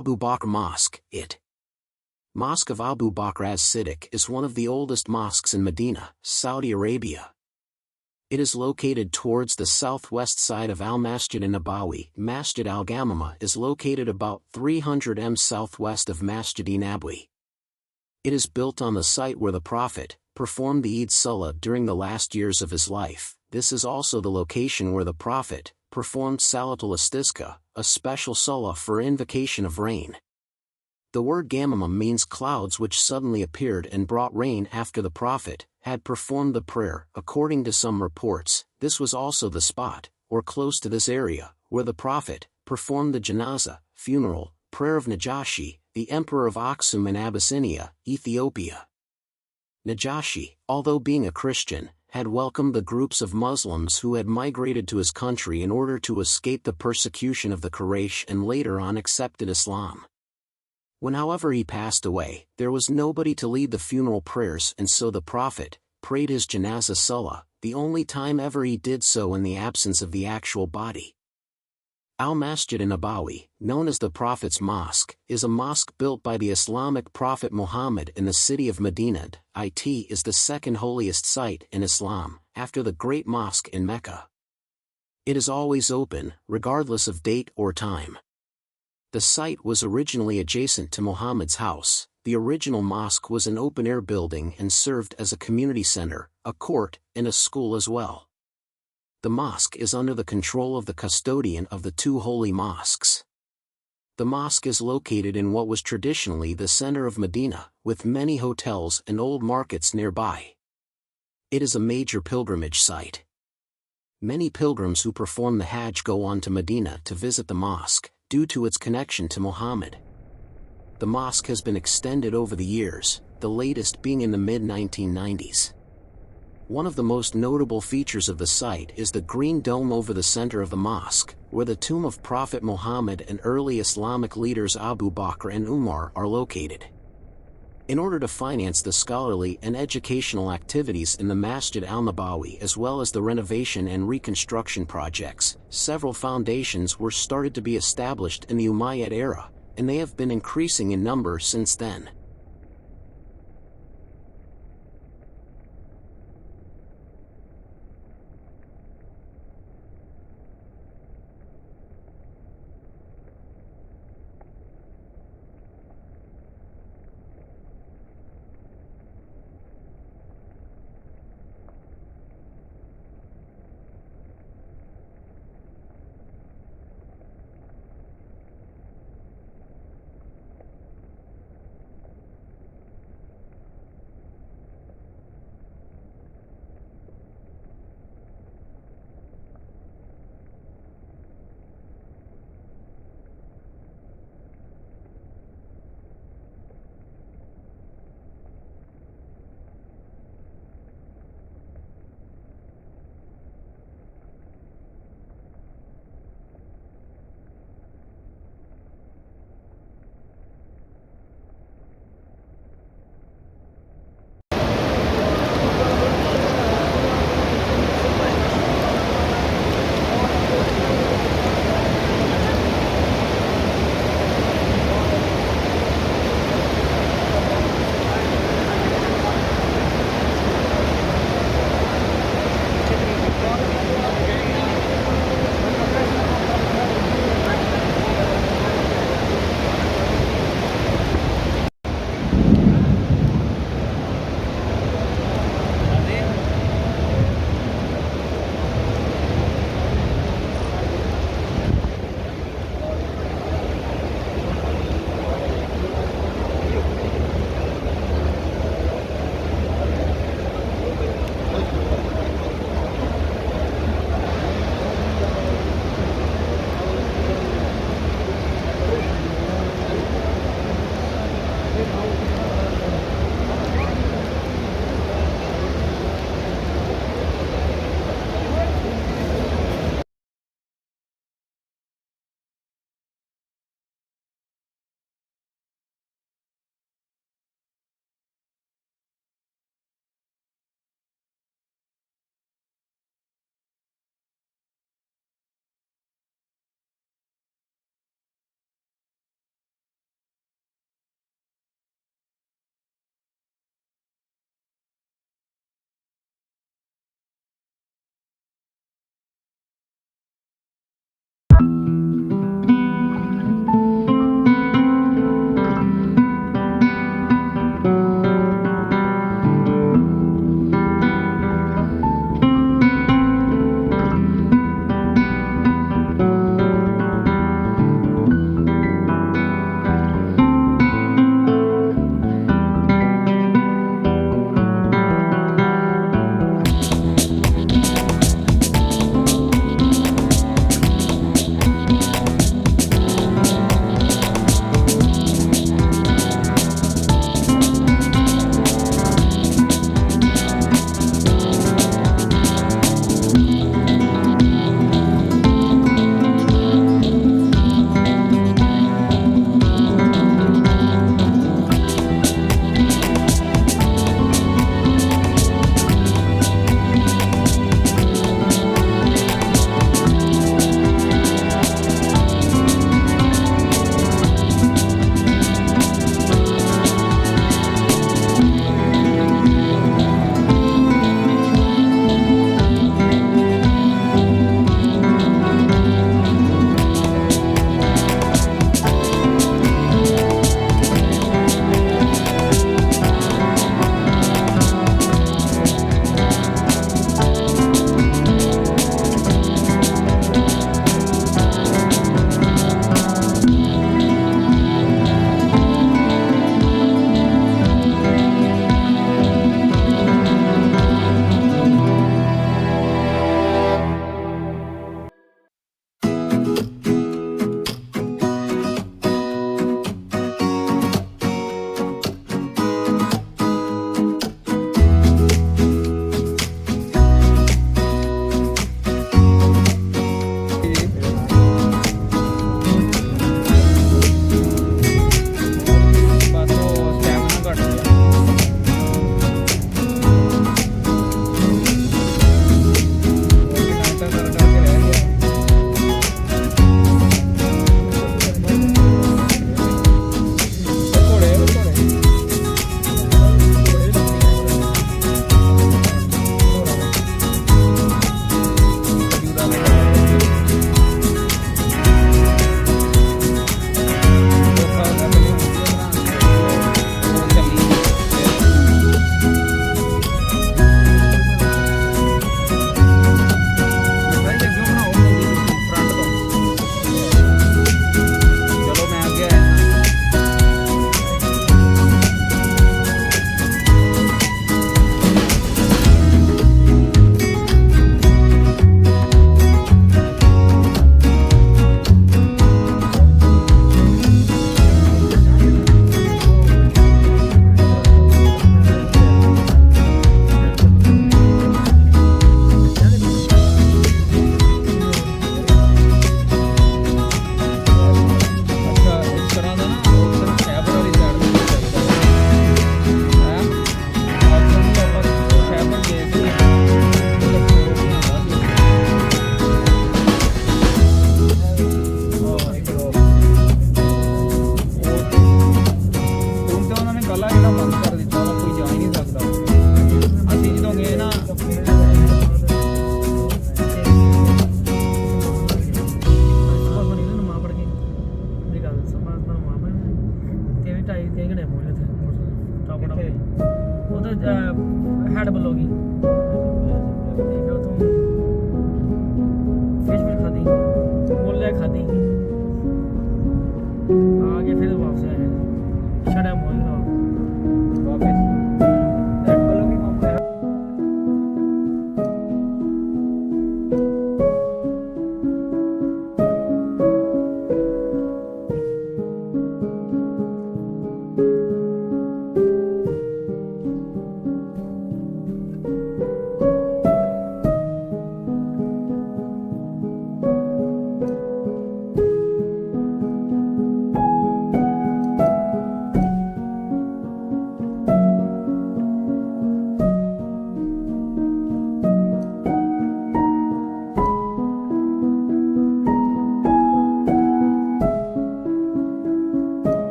Abu Bakr Mosque, Mosque of Abu Bakr as-Siddiq is one of the oldest mosques in Medina, Saudi Arabia. It is located towards the southwest side of Al-Masjid an-Nabawi. Masjid al-Ghamama is located about 300 m southwest of Masjid-e-Nabawi. It is built on the site where the Prophet performed the Eid Salah during the last years of his life. This is also the location where the Prophet performed Salatul Istisqa, a special salah for invocation of rain. The word Ghamama means clouds which suddenly appeared and brought rain after the Prophet had performed the prayer. According to some reports, this was also the spot, or close to this area, where the Prophet performed the janazah, funeral, prayer of Najashi, the emperor of Aksum in Abyssinia, Ethiopia. Najashi, although being a Christian, had welcomed the groups of Muslims who had migrated to his country in order to escape the persecution of the Quraysh and later on accepted Islam. When however he passed away, there was nobody to lead the funeral prayers, and so the Prophet prayed his janazah salah, the only time ever he did so in the absence of the actual body. Al-Masjid an-Nabawi, known as the Prophet's Mosque, is a mosque built by the Islamic prophet Muhammad in the city of Medina. It is the second holiest site in Islam, after the Great Mosque in Mecca. It is always open, regardless of date or time. The site was originally adjacent to Muhammad's house. The original mosque was an open-air building and served as a community center, a court, and a school as well. The mosque is under the control of the custodian of the two holy mosques. The mosque is located in what was traditionally the center of Medina, with many hotels and old markets nearby. It is a major pilgrimage site. Many pilgrims who perform the Hajj go on to Medina to visit the mosque, due to its connection to Muhammad. The mosque has been extended over the years, the latest being in the mid-1990s. One of the most notable features of the site is the green dome over the center of the mosque, where the tomb of Prophet Muhammad and early Islamic leaders Abu Bakr and Umar are located. In order to finance the scholarly and educational activities in the Masjid al-Nabawi as well as the renovation and reconstruction projects, several foundations were started to be established in the Umayyad era, and they have been increasing in number since then. वो तो head बलोगी फिर उतों fish खाधी मोले खाधी आगे फिर वापस आए छड़ा मोल वापस हेड बलोगी मामू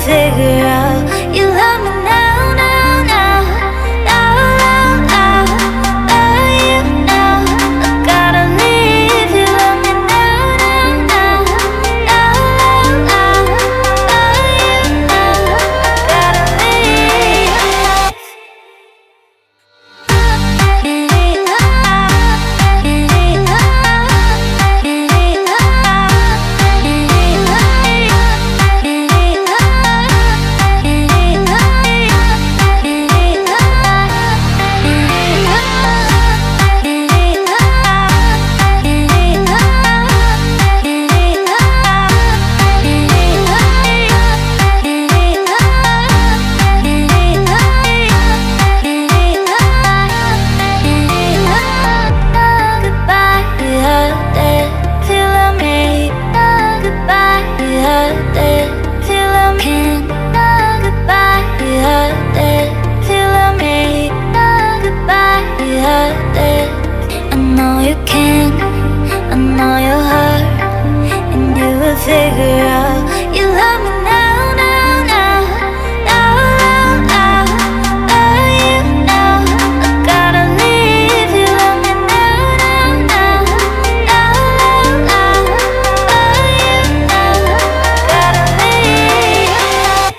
figure out you love me now, now, now, now, now, now. Love you now. I gotta leave. You love me now, now, now, now, now, now. Love you now. Gotta leave. Goodbye, you heard it. Feel me. Goodbye, you heard it. Feel me. Goodbye, you heard it. Feel me. Goodbye, you heard it. I know you can. I know you hurt, and you will figure out you love me now, now, now, now, now, now. Love you now. I gotta leave. You love me now, now, now, now, now, now. Love you now. Gotta leave.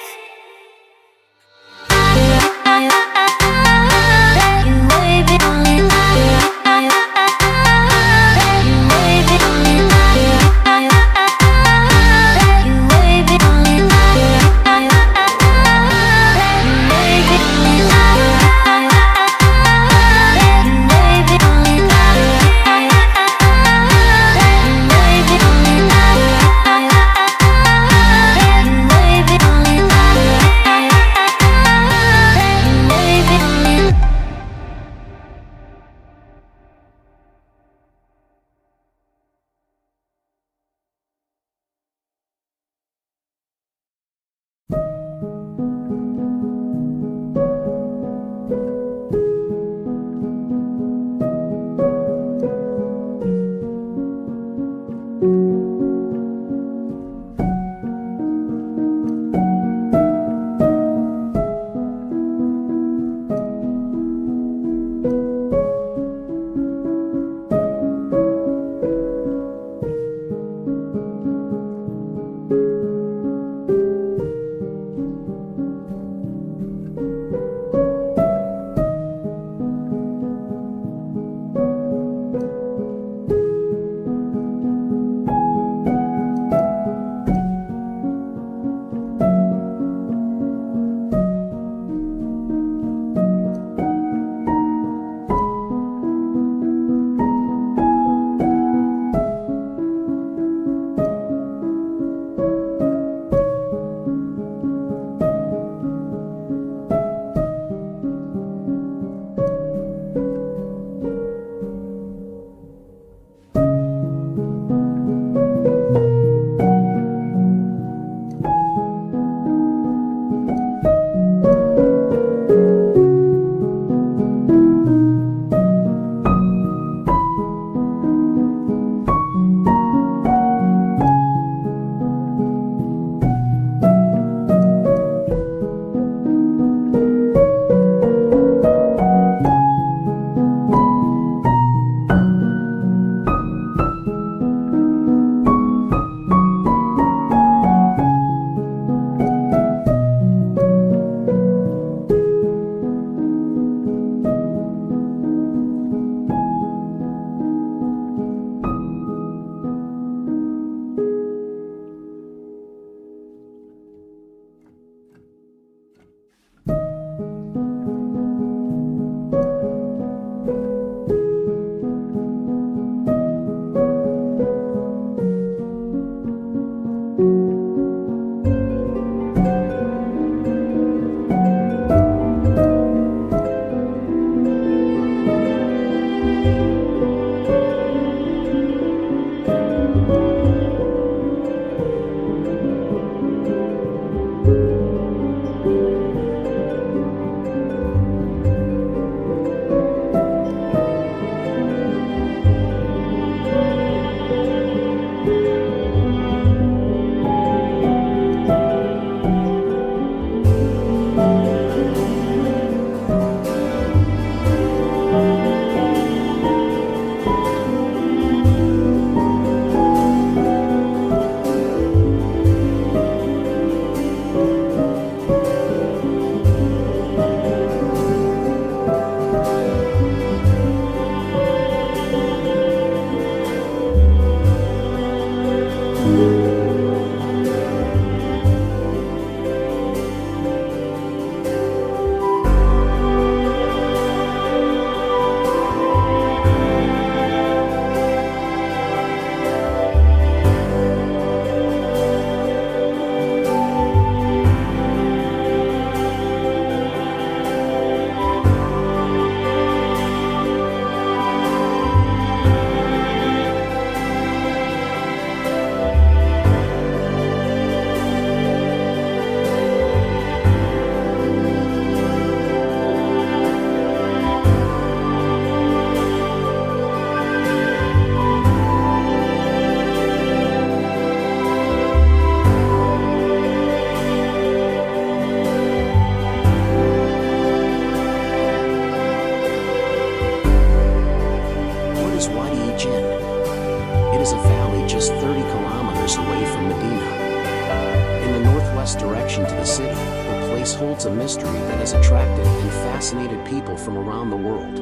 direction to the city, the place holds a mystery that has attracted and fascinated people from around the world.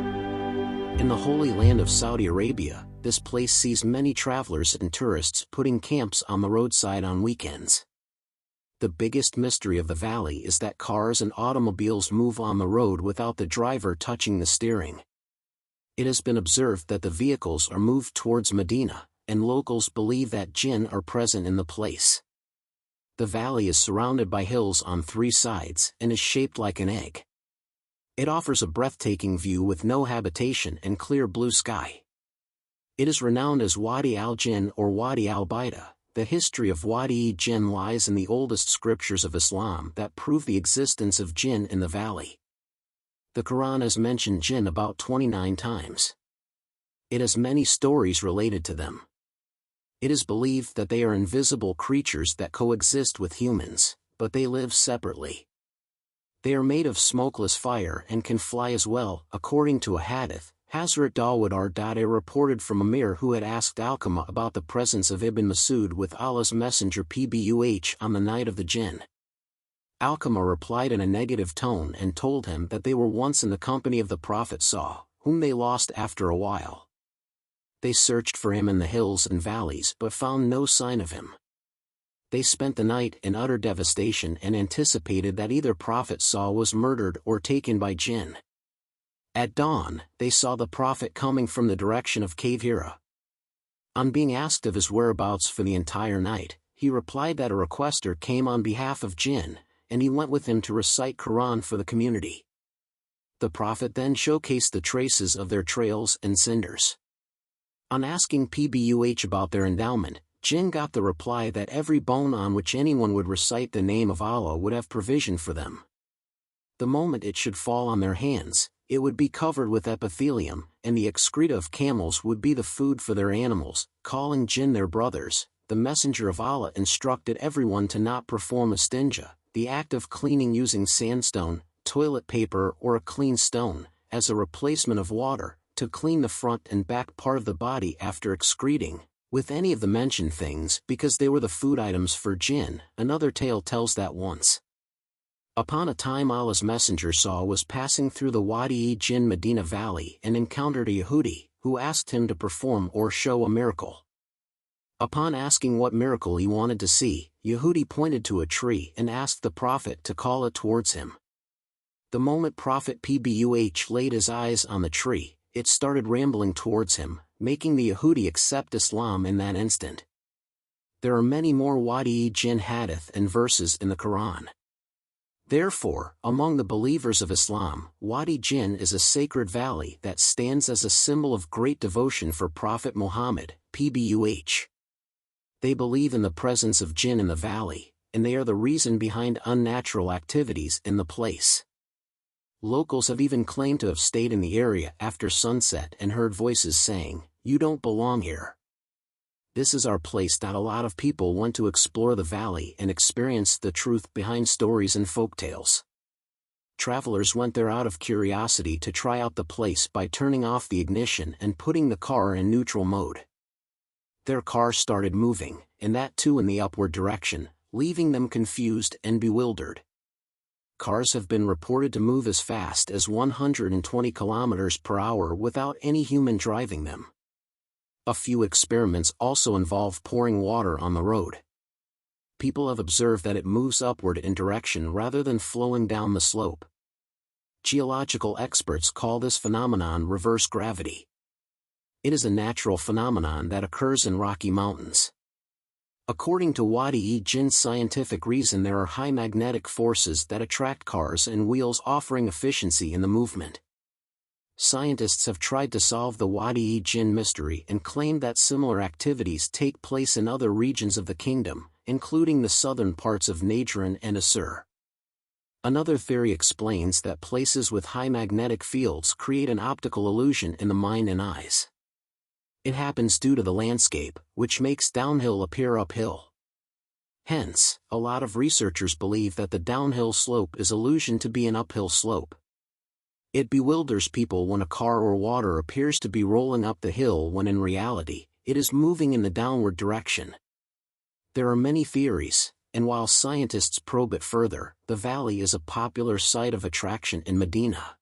In the Holy Land of Saudi Arabia, this place sees many travelers and tourists putting camps on the roadside on weekends. The biggest mystery of the valley is that cars and automobiles move on the road without the driver touching the steering. It has been observed that the vehicles are moved towards Medina, and locals believe that jinn are present in the place. The valley is surrounded by hills on 3 sides and is shaped like an egg. It offers a breathtaking view with no habitation and clear blue sky. It is renowned as Wadi al-Jinn or Wadi al-Baida. The history of Wadi-e-Jinn lies in the oldest scriptures of Islam that prove the existence of jinn in the valley. The Quran has mentioned jinn about 29 times. It has many stories related to them. It is believed that they are invisible creatures that coexist with humans, but they live separately. They are made of smokeless fire and can fly as well. According to a hadith, Hazrat Dawood ar-Dada reported from Amir, who had asked Alqamah about the presence of Ibn Masud with Allah's Messenger Pbuh on the night of the jinn. Alqamah replied in a negative tone and told him that they were once in the company of the Prophet whom they lost after a while. They searched for him in the hills and valleys but found no sign of him. They spent the night in utter devastation and anticipated that either Prophet was murdered or taken by jinn. At dawn, they saw the Prophet coming from the direction of Cave Hira. On being asked of his whereabouts for the entire night, he replied that a requester came on behalf of jinn, and he went with him to recite Quran for the community. The Prophet then showcased the traces of their trails and cinders. On asking Pbuh about their endowment, jinn got the reply that every bone on which anyone would recite the name of Allah would have provision for them. The moment it should fall on their hands, it would be covered with epithelium, and the excreta of camels would be the food for their animals. Calling jinn their brothers, the Messenger of Allah instructed everyone to not perform istinja, the act of cleaning using sandstone, toilet paper or a clean stone, as a replacement of water, to clean the front and back part of the body after excreting, with any of the mentioned things because they were the food items for jinn. Another tale tells that once upon a time Allah's Messenger was passing through the Wadi-e-Jinn Medina Valley and encountered a Yehudi, who asked him to perform or show a miracle. Upon asking what miracle he wanted to see, Yehudi pointed to a tree and asked the Prophet to call it towards him. The moment Prophet Pbuh laid his eyes on the tree, it started rambling towards him, making the Yehudi accept Islam in that instant. There are many more Wadi-e-Jinn hadith and verses in the Quran. Therefore, among the believers of Islam, Wadi Jinn is a sacred valley that stands as a symbol of great devotion for Prophet Muhammad, Pbuh. They believe in the presence of jinn in the valley, and they are the reason behind unnatural activities in the place. Locals have even claimed to have stayed in the area after sunset and heard voices saying, "You don't belong here. This is our place." A lot of people went to explore the valley and experience the truth behind stories and folktales. Travelers went there out of curiosity to try out the place by turning off the ignition and putting the car in neutral mode. Their car started moving, and that too in the upward direction, leaving them confused and bewildered. Cars have been reported to move as fast as 120 kilometers per hour without any human driving them. A few experiments also involve pouring water on the road. People have observed that it moves upward in direction rather than flowing down the slope. Geological experts call this phenomenon reverse gravity. It is a natural phenomenon that occurs in Rocky Mountains. According to Wadi-e-Jinn's scientific reason, there are high magnetic forces that attract cars and wheels, offering efficiency in the movement. Scientists have tried to solve the Wadi-e-Jinn mystery and claim that similar activities take place in other regions of the kingdom, including the southern parts of Najran and Assur. Another theory explains that places with high magnetic fields create an optical illusion in the mind and eyes. It happens due to the landscape, which makes downhill appear uphill. Hence, a lot of researchers believe that the downhill slope is illusion to be an uphill slope. It bewilders people when a car or water appears to be rolling up the hill when in reality, it is moving in the downward direction. There are many theories, and while scientists probe it further, the valley is a popular site of attraction in Medina.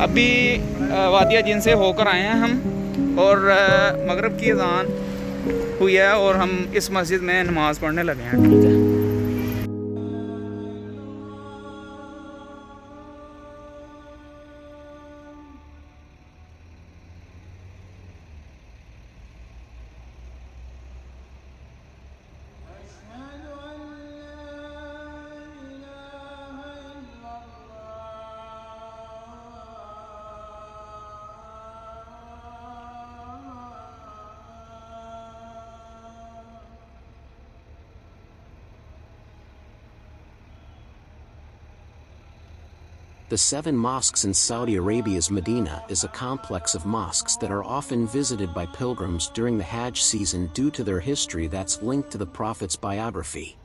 अभी वादिया जिन से होकर आए हैं हम और मगरिब की अज़ान हुई है और हम इस मस्जिद में नमाज़ पढ़ने लगे हैं। ठीक है। The 7 mosques in Saudi Arabia's Medina is a complex of mosques that are often visited by pilgrims during the Hajj season due to their history that's linked to the Prophet's biography.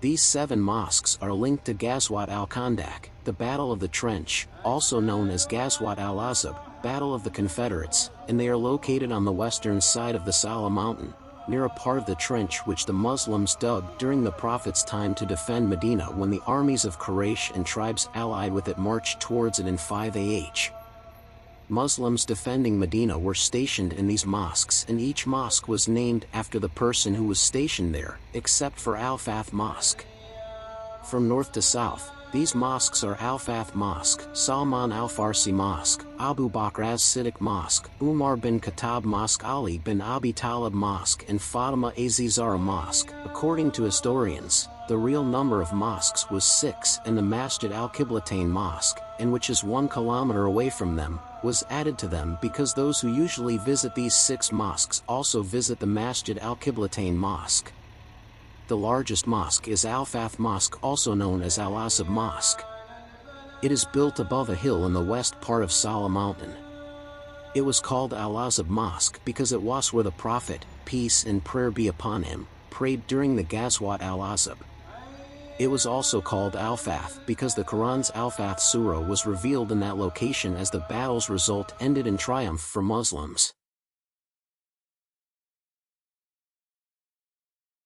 These 7 mosques are linked to Ghazwat al-Khandak, the Battle of the Trench, also known as Ghazwat al-Azab, Battle of the Confederates, and they are located on the western side of the Salah mountain, near a part of the trench which the Muslims dug during the Prophet's time to defend Medina when the armies of Quraysh and tribes allied with it marched towards it in 5 AH. Muslims defending Medina were stationed in these mosques, and each mosque was named after the person who was stationed there, except for Al-Fath Mosque. From north to south, these mosques are Al-Fath Mosque, Salman Al-Farsi Mosque, Abu Bakr as-Siddiq Mosque, Umar bin Khattab Mosque, Ali bin Abi Talib Mosque, and Fatima az-Zahra Mosque. According to historians, the real number of mosques was 6, and the Masjid al-Qiblatain Mosque, and which is 1 kilometer away from them, was added to them because those who usually visit these 6 mosques also visit the Masjid al-Qiblatain Mosque. The largest mosque is Al-Fath Mosque, also known as Al-Asab Mosque. It is built above a hill in the west part of Salah Mountain. It was called Al-Asab Mosque because it was where the Prophet, peace and prayer be upon him, prayed during the Ghazwat al-Asab. It was also called Al-Fath because the Quran's Al-Fath Surah was revealed in that location as the battle's result ended in triumph for Muslims.